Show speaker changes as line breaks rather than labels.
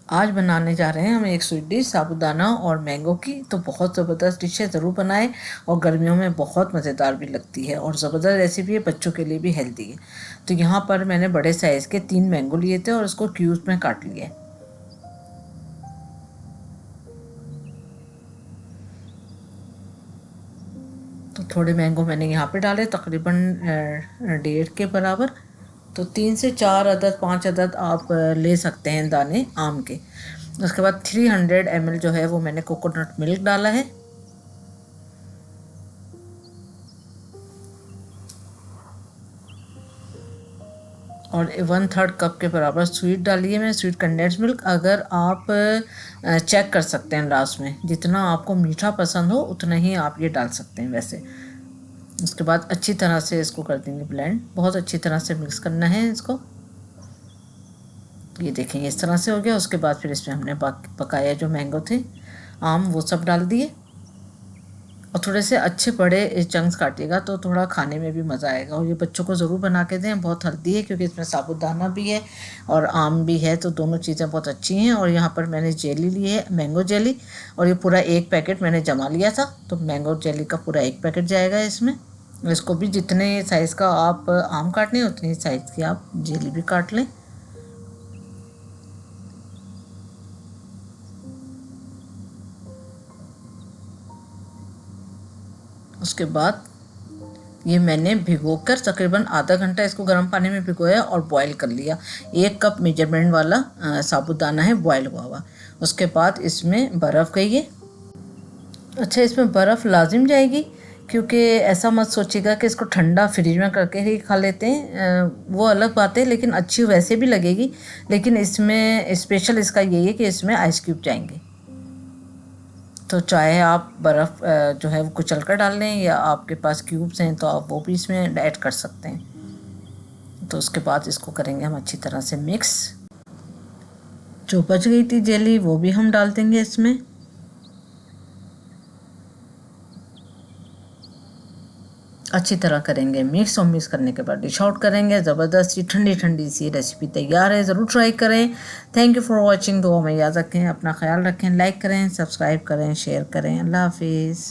आज बनाने जा रहे हैं हम एक स्वीट डिश साबूदाना और मैंगो की। तो बहुत ज़बरदस्त डिश है, ज़रूर बनाएं। और गर्मियों में बहुत मज़ेदार भी लगती है और ज़बरदस्त रेसिपी है, बच्चों के लिए भी हेल्दी है। तो यहाँ पर मैंने बड़े साइज़ के 3 मैंगो लिए थे और उसको क्यूब्स में काट लिए। तो थोड़े मैंगो मैंने यहाँ पे डाले, तकरीबन 1.5 के बराबर। तो 3 से 4 अदद 5 अदद आप ले सकते हैं दाने आम के। उसके बाद 300 ml जो है वो मैंने कोकोनट मिल्क डाला है। और 1/3 कप के बराबर स्वीट डाली है मैंने, स्वीट कंडेंस मिल्क। अगर आप चेक कर सकते हैं लास्ट में, जितना आपको मीठा पसंद हो उतना ही आप ये डाल सकते हैं वैसे। उसके बाद अच्छी तरह से इसको कर देंगे ब्लेंड, बहुत अच्छी तरह से मिक्स करना है इसको। ये देखें इस तरह से हो गया। उसके बाद फिर इसमें हमने पकाया जो मैंगो थे आम, वो सब डाल दिए। और थोड़े से अच्छे बड़े चंक्स काटिएगा तो थोड़ा खाने में भी मज़ा आएगा। और ये बच्चों को ज़रूर बना के दें, बहुत हेल्दी है क्योंकि इसमें साबूदाना भी है और आम भी है, तो दोनों चीज़ें बहुत अच्छी हैं। और यहाँ पर मैंने जेली ली है, मैंगो जेली, और ये पूरा 1 पैकेट मैंने जमा लिया था। तो मैंगो जेली का पूरा 1 पैकेट जाएगा इसमें। इसको भी जितने साइज़ का आप आम काटने उतनी साइज़ की आप जेली भी काट लें। उसके बाद ये मैंने भिगोकर तकरीबन आधा घंटा इसको गर्म पानी में भिगोया और बॉईल कर लिया। 1 कप मेजरमेंट वाला साबूदाना है बॉईल हुआ हुआ। उसके बाद इसमें बर्फ़ गई है। अच्छा, इसमें बर्फ़ लाजिम जाएगी क्योंकि ऐसा मत सोचिएगा कि इसको ठंडा फ्रिज में करके ही खा लेते हैं, वो अलग बात है, लेकिन अच्छी वैसे भी लगेगी। लेकिन इसमें स्पेशल इसका यही है कि इसमें आइस क्यूब जाएंगे। तो चाहे आप बर्फ़ जो है वो कुचल कर डाल लें, या आपके पास क्यूब्स हैं तो आप वो भी इसमें ऐड कर सकते हैं। तो उसके बाद इसको करेंगे हम अच्छी तरह से मिक्स। जो बच गई थी जेली वो भी हम डाल देंगे इसमें। अच्छी तरह करेंगे मिक्स, और मिक्स करने के बाद डिश आउट करेंगे। ज़बरदस्त सी ठंडी ठंडी सी रेसिपी तैयार है, ज़रूर ट्राई करें। Thank you for watching. दुआ में याद रखें, अपना ख्याल रखें, लाइक करें, सब्सक्राइब करें, शेयर करें। अल्लाह हाफिज़।